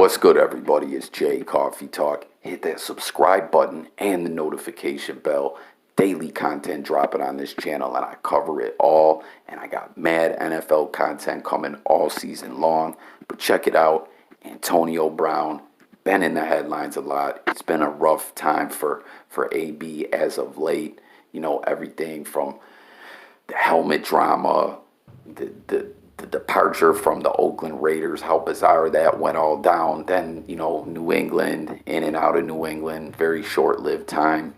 What's good, everybody? It's Jay Coffee Talk. Hit that subscribe button and the notification bell. Daily content dropping on this channel, and I cover it all. And I got mad NFL content coming all season long. But check it out. Antonio Brown, been in the headlines a lot. It's been a rough time for AB as of late. You know, everything from the helmet drama, the departure from the Oakland Raiders, how bizarre that went all down. Then, you know, New England, in and out of New England, very short-lived time.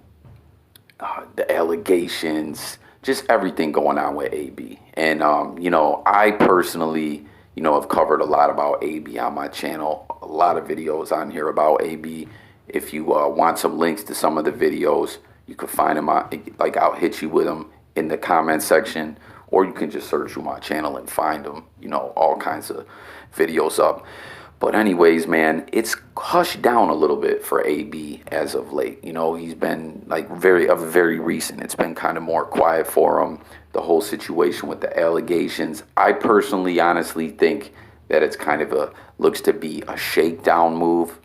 The allegations, just everything going on with AB. And, you know, I personally, you know, have covered a lot about AB on my channel. A lot of videos on here about AB. If you want some links to some of the videos, you can find them. I'll hit you with them in the comment section. Or you can just search through my channel and find them, you know, all kinds of videos up. But anyways, man, it's hushed down a little bit for AB as of late. You know, he's been like very recent. It's been kind of more quiet for him. The whole situation with the allegations. I personally, honestly think that it's kind of looks to be a shakedown move.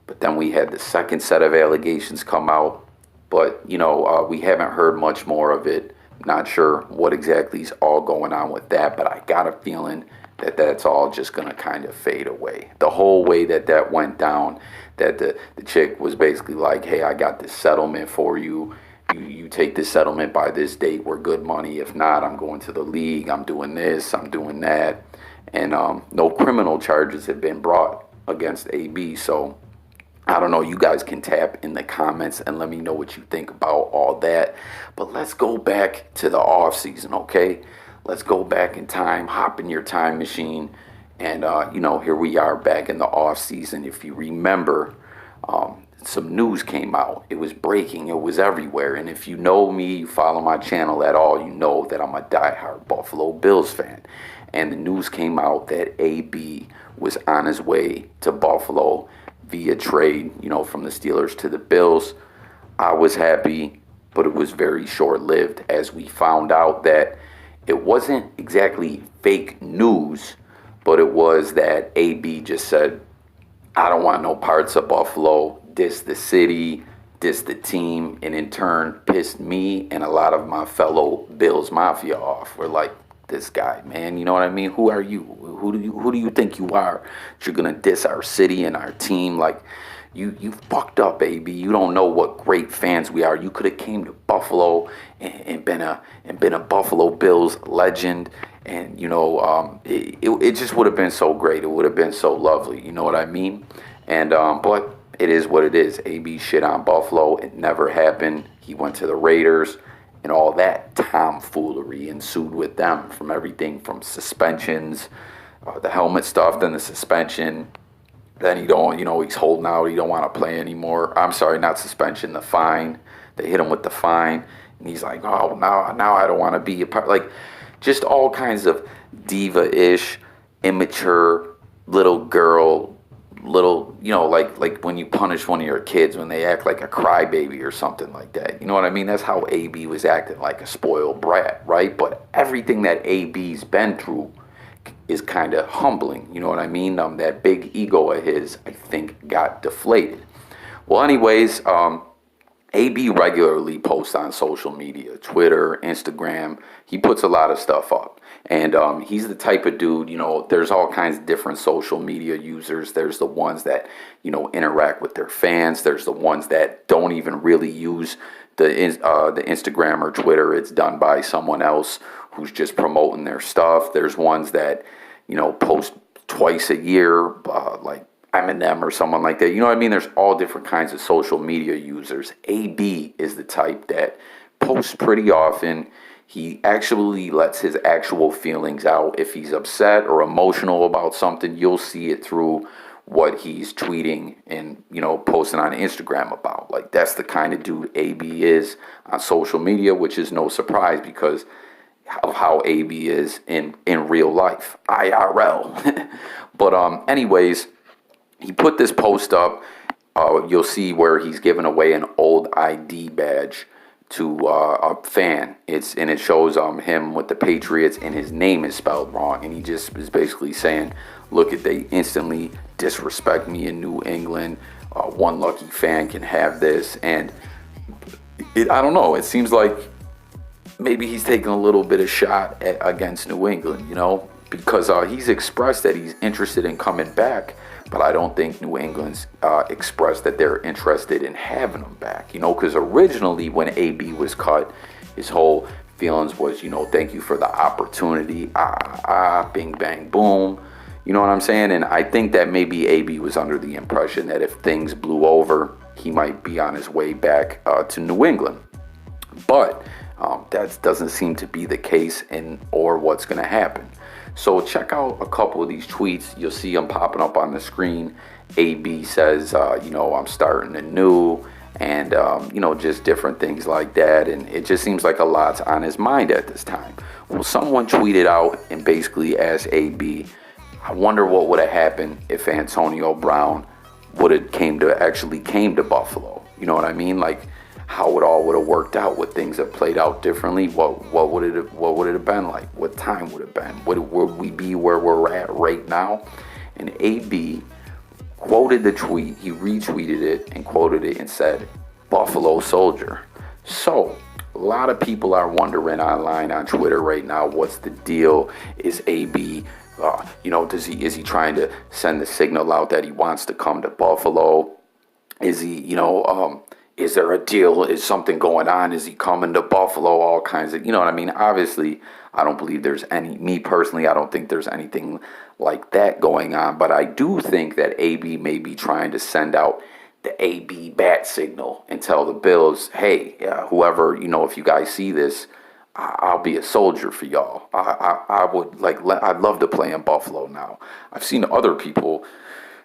But then we had the second set of allegations come out. But, you know, we haven't heard much more of it. Not sure what exactly is all going on with that, but I got a feeling that that's all just going to kind of fade away. The whole way that went down, that the chick was basically like, hey, I got this settlement for you. You take this settlement by this date, we're good money. If not, I'm going to the league. I'm doing this, I'm doing that. And no criminal charges have been brought against AB, so I don't know, you guys can tap in the comments and let me know what you think about all that. But let's go back to the off season, okay? Let's go back in time, hop in your time machine. And, you know, here we are back in the off season. If you remember, some news came out. It was breaking. It was everywhere. And if you know me, you follow my channel at all, you know that I'm a diehard Buffalo Bills fan. And the news came out that AB was on his way to Buffalo via trade, you know, from the Steelers to the Bills. I was happy, but it was very short-lived, as we found out that it wasn't exactly fake news, but it was that AB just said, I don't want no parts of Buffalo, diss the city, diss the team, and in turn pissed me and a lot of my fellow BillsMafia off. We're like, this guy, man, you know what I mean? Who are you? Who do you think you are? That you're gonna diss our city and our team? Like, you fucked up, baby. You don't know what great fans we are. You could have came to Buffalo and been a Buffalo Bills legend, and you know, it just would have been so great. It would have been so lovely. You know what I mean? And but it is what it is. AB shit on Buffalo. It never happened. He went to the Raiders. And all that tomfoolery ensued with them, from everything from suspensions, the helmet stuff, then the suspension. Then he's holding out. He don't want to play anymore. I'm sorry, not suspension, the fine. They hit him with the fine, and he's like, oh, now I don't want to be a part. Like, just all kinds of diva-ish, immature little girl. Little, you know, like when you punish one of your kids when they act like a crybaby or something like that. You know what I mean? That's how AB was acting, like a spoiled brat, right? But everything that AB's been through is kind of humbling. You know what I mean? That big ego of his, I think, got deflated. Well, anyways, AB regularly posts on social media, Twitter, Instagram. He puts a lot of stuff up. And he's the type of dude, you know, there's all kinds of different social media users. There's the ones that, you know, interact with their fans. There's the ones that don't even really use the Instagram or Twitter. It's done by someone else who's just promoting their stuff. There's ones that, you know, post twice a year, like Eminem or someone like that. You know what I mean? There's all different kinds of social media users. AB is the type that posts pretty often. He actually lets his actual feelings out. If he's upset or emotional about something, you'll see it through what he's tweeting and, you know, posting on Instagram about. Like, that's the kind of dude AB is on social media, which is no surprise because of how AB is in real life, IRL. But anyways, he put this post up. You'll see where he's giving away an old ID badge to a fan. It shows him with the Patriots, and his name is spelled wrong, and he just is basically saying, look, they instantly disrespect me in New England. One lucky fan can have this. And I don't know. It seems like maybe he's taking a little bit of shot against New England, because he's expressed that he's interested in coming back. But I don't think New England's expressed that they're interested in having him back, because originally when AB was cut, his whole feelings was, thank you for the opportunity, bing, bang, boom. You know what I'm saying? And I think that maybe AB was under the impression that if things blew over, he might be on his way back to New England. But that doesn't seem to be the case or what's going to happen. So check out a couple of these tweets. You'll see them popping up on the screen. AB says, I'm starting anew, and, just different things like that. And it just seems like a lot's on his mind at this time. Well, someone tweeted out and basically asked AB, I wonder what would have happened if Antonio Brown would have came to Buffalo. You know what I mean? Like how it all would have worked out. Would things have played out differently? What would it have been like? What time would it have been? Would we be where we're at right now? And AB quoted the tweet. He retweeted it and quoted it and said, "Buffalo Soldier." So a lot of people are wondering online on Twitter right now, what's the deal? Is AB is he trying to send the signal out that he wants to come to Buffalo? Is he, is there a deal? Is something going on? Is he coming to Buffalo? All kinds of, what I mean? Obviously, I don't believe there's me personally, I don't think there's anything like that going on. But I do think that AB may be trying to send out the AB bat signal and tell the Bills, hey, whoever, if you guys see this, I'll be a soldier for y'all. I'd love to play in Buffalo now. I've seen other people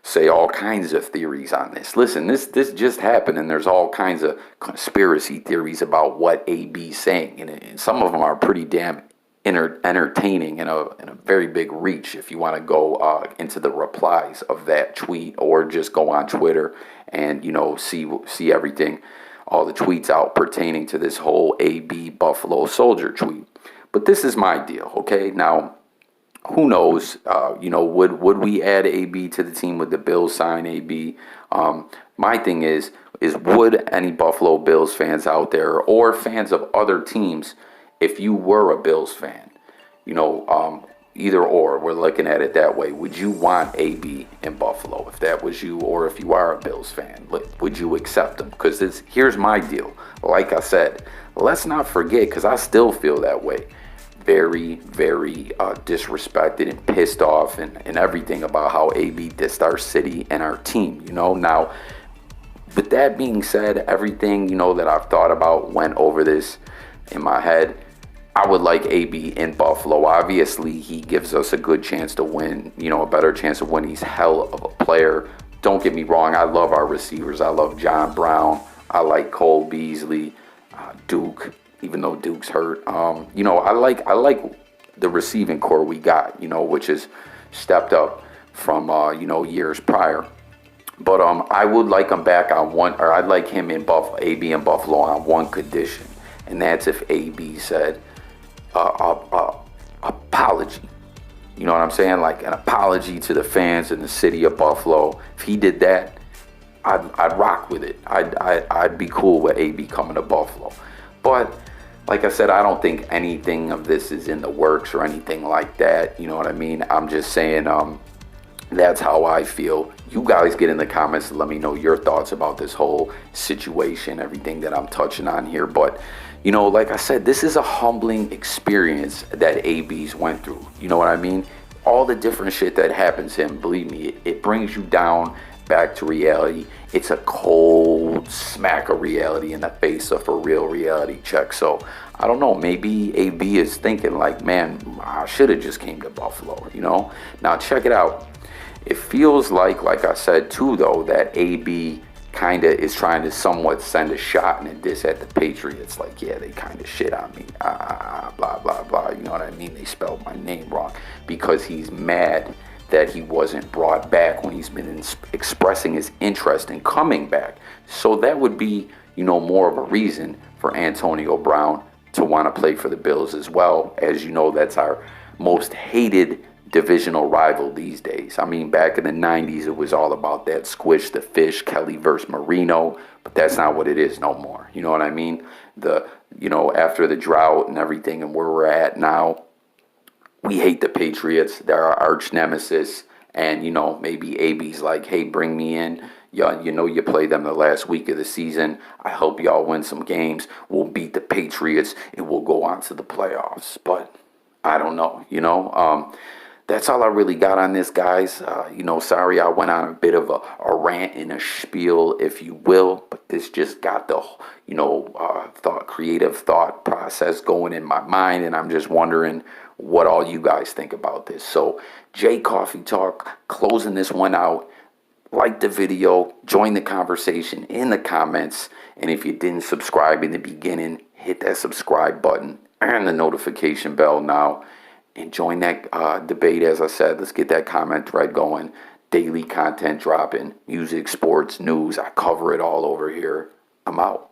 say all kinds of theories on this. Listen, this just happened, and there's all kinds of conspiracy theories about what AB's saying, and some of them are pretty damn entertaining and a very big reach. If you want to go into the replies of that tweet, or just go on Twitter and see everything. All the tweets out pertaining to this whole AB Buffalo Soldier tweet. But this is my deal, okay? Now, who knows? Would we add AB to the team? Would the Bills sign AB? My thing is would any Buffalo Bills fans out there, or fans of other teams, if you were a Bills fan, either or, we're looking at it that way. Would you want AB in Buffalo if that was you, or if you are a Bills fan, would you accept him? Because here's my deal. Like I said, let's not forget, because I still feel that way. Very, very disrespected and pissed off and everything about how AB dissed our city and our team, Now, with that being said, everything, that I've thought about went over this in my head. I would like AB in Buffalo. Obviously, he gives us a good chance to win, a better chance of winning. He's hell of a player. Don't get me wrong. I love our receivers. I love John Brown. I like Cole Beasley, Duke, even though Duke's hurt. I like the receiving core we got, which has stepped up from, years prior. But I would like him back on one, or I'd like him in AB in Buffalo on one condition. And that's if AB said, apology. You know what I'm saying? Like an apology to the fans in the city of Buffalo. If he did that, I'd rock with it. I'd be cool with AB coming to Buffalo. But like I said, I don't think anything of this is in the works or anything like that. You know what I mean? I'm just saying that's how I feel. You guys get in the comments and let me know your thoughts about this whole situation, everything that I'm touching on here. But like I said, this is a humbling experience that AB's went through. You know what I mean? All the different shit that happens to him, believe me, it brings you down back to reality. It's a cold smack of reality in the face of a real reality check. So I don't know, maybe AB is thinking like, man, I should have just came to Buffalo, Now check it out. It feels like I said too, though, that AB kind of is trying to somewhat send a shot and a diss at the Patriots. Like, yeah, they kind of shit on me, blah, blah, blah. You know what I mean? They spelled my name wrong, because he's mad that he wasn't brought back when he's been expressing his interest in coming back. So that would be, more of a reason for Antonio Brown to want to play for the Bills as well. As you know, that's our most hated, divisional rival these days. I mean, back in the 90s, it was all about that squish the fish, Kelly versus Marino, but that's not what it is no more. You know what I mean? After the drought and everything and where we're at now, we hate the Patriots. They're our arch nemesis. And, maybe AB's like, hey, bring me in. Y'all, you play them the last week of the season. I hope y'all win some games. We'll beat the Patriots and we'll go on to the playoffs. But I don't know. That's all I really got on this, guys. Sorry I went on a bit of a rant and a spiel, if you will, but this just got the, creative thought process going in my mind, and I'm just wondering what all you guys think about this. So, J Coffee Talk, closing this one out. Like the video, join the conversation in the comments, and if you didn't subscribe in the beginning, hit that subscribe button and the notification bell now. And join that debate, as I said. Let's get that comment thread going. Daily content dropping, music, sports, news. I cover it all over here. I'm out.